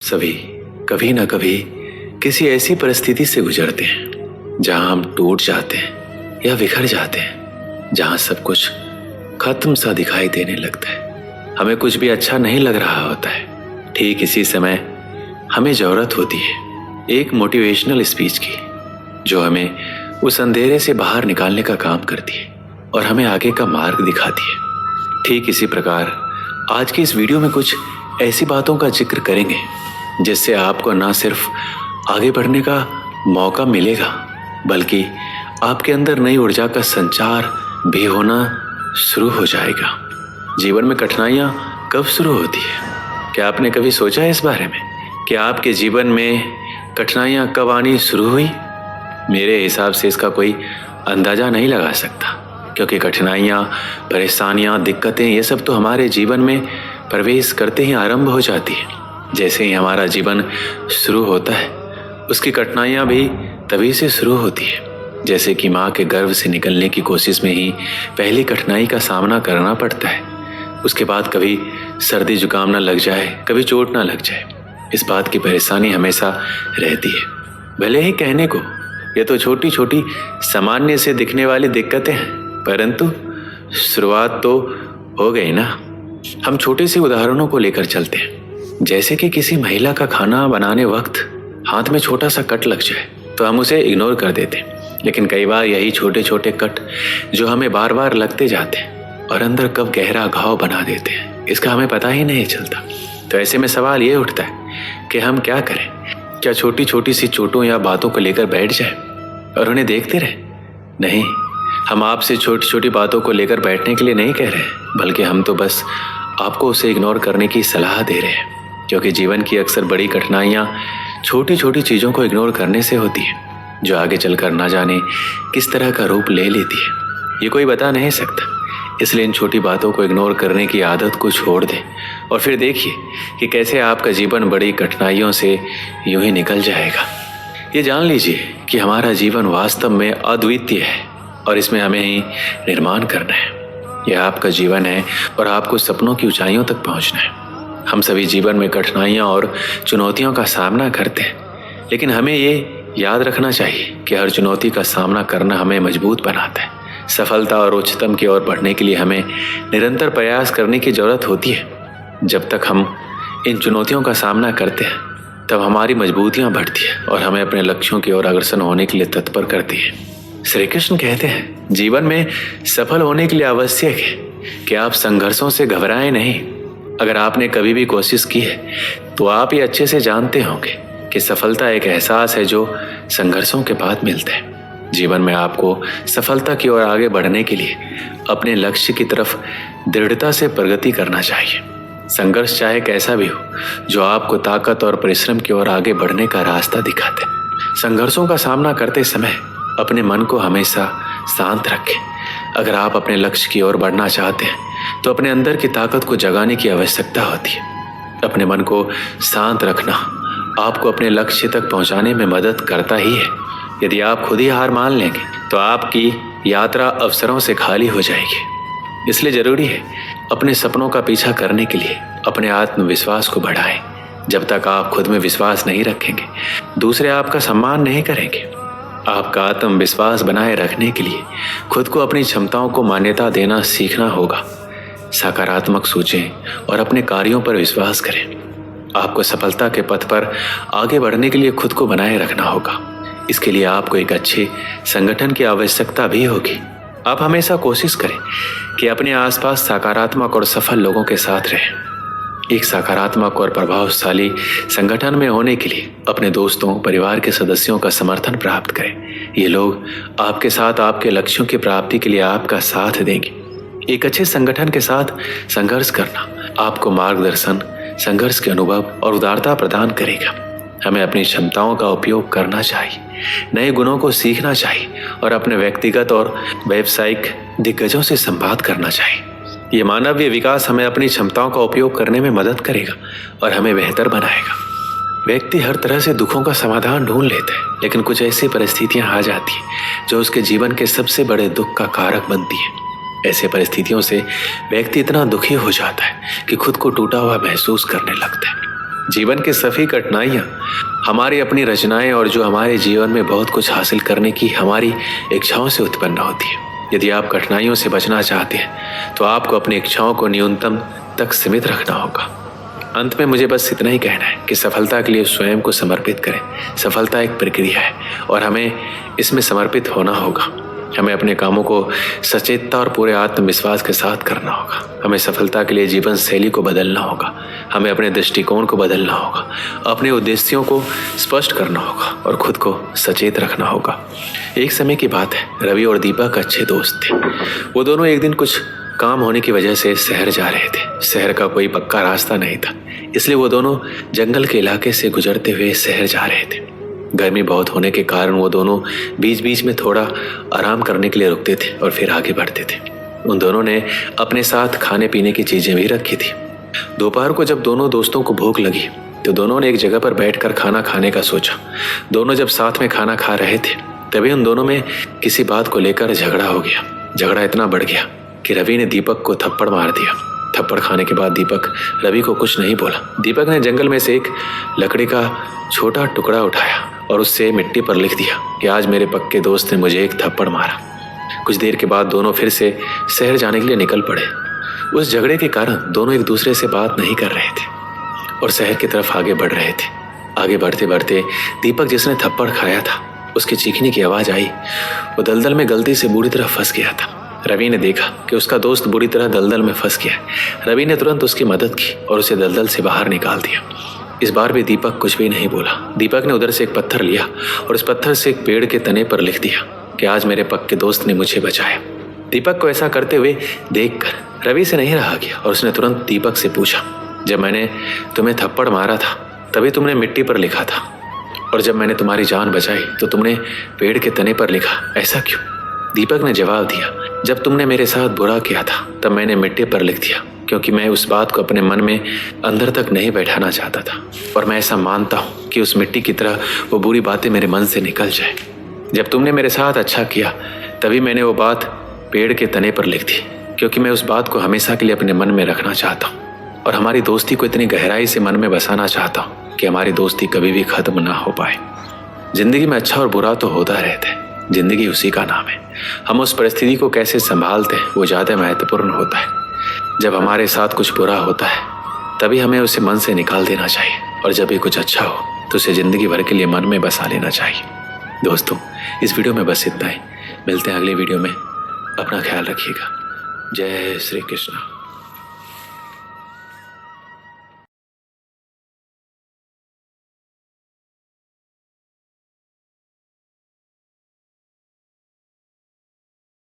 सभी कभी ना कभी किसी ऐसी परिस्थिति से गुजरते हैं जहां हम टूट जाते हैं या बिखर जाते हैं, जहां सब कुछ खत्म सा दिखाई देने लगता है। हमें कुछ भी अच्छा नहीं लग रहा होता है। ठीक इसी समय हमें जरूरत होती है एक मोटिवेशनल स्पीच की, जो हमें उस अंधेरे से बाहर निकालने का काम करती है और हमें आगे का मार्ग दिखाती है। ठीक इसी प्रकार आज की इस वीडियो में कुछ ऐसी बातों का जिक्र करेंगे जिससे आपको ना सिर्फ आगे बढ़ने का मौका मिलेगा, बल्कि आपके अंदर नई ऊर्जा का संचार भी होना शुरू हो जाएगा। जीवन में कठिनाइयाँ कब शुरू होती है? क्या आपने कभी सोचा है इस बारे में कि आपके जीवन में कठिनाइयाँ कब आनी शुरू हुई? मेरे हिसाब से इसका कोई अंदाज़ा नहीं लगा सकता, क्योंकि कठिनाइयाँ, परेशानियाँ, दिक्कतें, ये सब तो हमारे जीवन में प्रवेश करते ही आरंभ हो जाती है। जैसे ही हमारा जीवन शुरू होता है, उसकी कठिनाइयाँ भी तभी से शुरू होती है। जैसे कि माँ के गर्भ से निकलने की कोशिश में ही पहली कठिनाई का सामना करना पड़ता है। उसके बाद कभी सर्दी जुकाम ना लग जाए, कभी चोट ना लग जाए, इस बात की परेशानी हमेशा रहती है। भले ही कहने को ये तो छोटी छोटी सामान्य से दिखने वाली दिक्कतें हैं, परंतु शुरुआत तो हो गई ना। हम छोटे से उदाहरणों को लेकर चलते हैं। जैसे कि किसी महिला का खाना बनाने वक्त हाथ में छोटा सा कट लग जाए तो हम उसे इग्नोर कर देते हैं, लेकिन कई बार यही छोटे छोटे कट जो हमें बार बार लगते जाते हैं और अंदर कब गहरा घाव बना देते हैं, इसका हमें पता ही नहीं चलता। तो ऐसे में सवाल ये उठता है कि हम क्या करें? क्या छोटी छोटी सी चोटों या बातों को लेकर बैठ जाए और उन्हें देखते रहे? नहीं, हम आपसे छोटी छोटी बातों को लेकर बैठने के लिए नहीं कह रहे, बल्कि हम तो बस आपको उसे इग्नोर करने की सलाह दे रहे हैं, क्योंकि जीवन की अक्सर बड़ी कठिनाइयाँ छोटी छोटी चीज़ों को इग्नोर करने से होती है, जो आगे चलकर ना जाने किस तरह का रूप ले लेती है, ये कोई बता नहीं सकता। इसलिए इन छोटी बातों को इग्नोर करने की आदत को छोड़ दें और फिर देखिए कि कैसे आपका जीवन बड़ी कठिनाइयों से यूं ही निकल जाएगा। ये जान लीजिए कि हमारा जीवन वास्तव में अद्वितीय है और इसमें हमें ही निर्माण करना है। यह आपका जीवन है और आपको सपनों की ऊंचाइयों तक पहुंचना है। हम सभी जीवन में कठिनाइयां और चुनौतियों का सामना करते हैं, लेकिन हमें ये याद रखना चाहिए कि हर चुनौती का सामना करना हमें मजबूत बनाता है। सफलता और उच्चतम की ओर बढ़ने के लिए हमें निरंतर प्रयास करने की जरूरत होती है। जब तक हम इन चुनौतियों का सामना करते हैं, तब हमारी मजबूतियाँ बढ़ती है और हमें अपने लक्ष्यों की ओर अग्रसर होने के लिए तत्पर करती है। श्री कृष्ण कहते हैं, जीवन में सफल होने के लिए आवश्यक है कि आप संघर्षों से घबराएं नहीं। अगर आपने कभी भी कोशिश की है तो आप ये अच्छे से जानते होंगे कि सफलता एक एहसास है जो संघर्षों के बाद मिलता है। जीवन में आपको सफलता की ओर आगे बढ़ने के लिए अपने लक्ष्य की तरफ दृढ़ता से प्रगति करना चाहिए। संघर्ष चाहे कैसा भी हो, जो आपको ताकत और परिश्रम की ओर आगे बढ़ने का रास्ता दिखाते हैं। संघर्षों का सामना करते समय अपने मन को हमेशा शांत रखें। अगर आप अपने लक्ष्य की ओर बढ़ना चाहते हैं तो अपने अंदर की ताकत को जगाने की आवश्यकता होती है। अपने मन को शांत रखना आपको अपने लक्ष्य तक पहुंचाने में मदद करता ही है। यदि आप खुद ही हार मान लेंगे तो आपकी यात्रा अवसरों से खाली हो जाएगी। इसलिए जरूरी है अपने सपनों का पीछा करने के लिए अपने आत्मविश्वास को बढ़ाएं। जब तक आप खुद में विश्वास नहीं रखेंगे, दूसरे आपका सम्मान नहीं करेंगे। आपका आत्मविश्वास बनाए रखने के लिए खुद को अपनी क्षमताओं को मान्यता देना सीखना होगा। सकारात्मक सोचें और अपने कार्यों पर विश्वास करें। आपको सफलता के पथ पर आगे बढ़ने के लिए खुद को बनाए रखना होगा। इसके लिए आपको एक अच्छे संगठन की आवश्यकता भी होगी। आप हमेशा कोशिश करें कि अपने आसपास सकारात्मक और सफल लोगों के साथ रहें। एक सकारात्मक और प्रभावशाली संगठन में होने के लिए अपने दोस्तों, परिवार के सदस्यों का समर्थन प्राप्त करें। ये लोग आपके साथ आपके लक्ष्यों की प्राप्ति के लिए आपका साथ देंगे। एक अच्छे संगठन के साथ संघर्ष करना आपको मार्गदर्शन, संघर्ष के अनुभव और उदारता प्रदान करेगा। हमें अपनी क्षमताओं का उपयोग करना चाहिए, नए गुणों को सीखना चाहिए और अपने व्यक्तिगत और व्यावसायिक दिग्गजों से संवाद करना चाहिए। ये मानवीय विकास हमें अपनी क्षमताओं का उपयोग करने में मदद करेगा और हमें बेहतर बनाएगा। व्यक्ति हर तरह से दुखों का समाधान ढूंढ लेता है, लेकिन कुछ ऐसी परिस्थितियां आ जाती हैं जो उसके जीवन के सबसे बड़े दुख का कारक बनती है। ऐसे परिस्थितियों से व्यक्ति इतना दुखी हो जाता है कि खुद को टूटा हुआ महसूस करने लगता है। जीवन की सभी कठिनाइयाँ हमारी अपनी रचनाएं और जो हमारे जीवन में बहुत कुछ हासिल करने की हमारी इच्छाओं से उत्पन्न होती है। यदि आप कठिनाइयों से बचना चाहते हैं तो आपको अपनी इच्छाओं को न्यूनतम तक सीमित रखना होगा। अंत में मुझे बस इतना ही कहना है कि सफलता के लिए स्वयं को समर्पित करें। सफलता एक प्रक्रिया है और हमें इसमें समर्पित होना होगा। हमें अपने कामों को सचेतता और पूरे आत्मविश्वास के साथ करना होगा। हमें सफलता के लिए जीवन शैली को बदलना होगा। हमें अपने दृष्टिकोण को बदलना होगा, अपने उद्देश्यों को स्पष्ट करना होगा और खुद को सचेत रखना होगा। एक समय की बात है, रवि और दीपक अच्छे दोस्त थे। वो दोनों एक दिन कुछ काम होने की वजह से शहर जा रहे थे। शहर का कोई पक्का रास्ता नहीं था, इसलिए वो दोनों जंगल के इलाके से गुजरते हुए शहर जा रहे थे। गर्मी बहुत होने के कारण वो दोनों बीच बीच में थोड़ा आराम करने के लिए रुकते थे और फिर आगे बढ़ते थे। उन दोनों ने अपने साथ खाने पीने की चीजें भी रखी थी। दोपहर को जब दोनों दोस्तों को भूख लगी तो दोनों ने एक जगह पर बैठकर खाना खाने का सोचा। दोनों जब साथ में खाना खा रहे थे तभी उन दोनों में किसी बात को लेकर झगड़ा हो गया। झगड़ा इतना बढ़ गया कि रवि ने दीपक को थप्पड़ मार दिया। थप्पड़ खाने के बाद दीपक रवि को कुछ नहीं बोला। दीपक ने जंगल में से एक लकड़ी का छोटा टुकड़ा उठाया और उससे मिट्टी पर लिख दिया कि आज मेरे पक्के दोस्त ने मुझे एक थप्पड़ मारा। कुछ देर के बाद दोनों फिर से शहर जाने के लिए निकल पड़े। उस झगड़े के कारण दोनों एक दूसरे से बात नहीं कर रहे थे और शहर की तरफ आगे बढ़ रहे थे। आगे बढ़ते बढ़ते दीपक जिसने थप्पड़ खाया था उसके चीखने की आवाज आई। वो दलदल में गलती से बुरी तरह फंस गया था। रवि ने देखा कि उसका दोस्त बुरी तरह दलदल में फंस गया। रवि ने तुरंत उसकी मदद की और उसे दलदल से बाहर निकाल दिया। इस बार भी दीपक कुछ भी नहीं बोला। दीपक ने उधर से एक पत्थर लिया और उस पत्थर से एक पेड़ के तने पर लिख दिया कि आज मेरे पक्के दोस्त ने मुझे बचाया। दीपक को ऐसा करते हुए देखकर रवि से नहीं रहा गया और उसने तुरंत दीपक से पूछा, जब मैंने तुम्हें थप्पड़ मारा था तभी तुमने मिट्टी पर लिखा था और जब मैंने तुम्हारी जान बचाई तो तुमने पेड़ के तने पर लिखा, ऐसा क्यों? दीपक ने जवाब दिया, जब तुमने मेरे साथ बुरा किया था तब मैंने मिट्टी पर लिख दिया क्योंकि मैं उस बात को अपने मन में अंदर तक नहीं बैठाना चाहता था और मैं ऐसा मानता हूँ कि उस मिट्टी की तरह वो बुरी बातें मेरे मन से निकल जाए। जब तुमने मेरे साथ अच्छा किया तभी मैंने वो बात पेड़ के तने पर लिख दी क्योंकि मैं उस बात को हमेशा के लिए अपने मन में रखना चाहता हूँ और हमारी दोस्ती को इतनी गहराई से मन में बसाना चाहता हूँ कि हमारी दोस्ती कभी भी खत्म ना हो पाए। जिंदगी में अच्छा और बुरा तो होता रहता है, जिंदगी उसी का नाम है। हम उस परिस्थिति को कैसे संभालते हैं वो ज़्यादा महत्वपूर्ण होता है। जब हमारे साथ कुछ बुरा होता है तभी हमें उसे मन से निकाल देना चाहिए और जब भी कुछ अच्छा हो तो उसे जिंदगी भर के लिए मन में बसा लेना चाहिए। दोस्तों, इस वीडियो में बस इतना ही। मिलते हैं अगले वीडियो में। अपना ख्याल रखिएगा। जय श्री कृष्ण।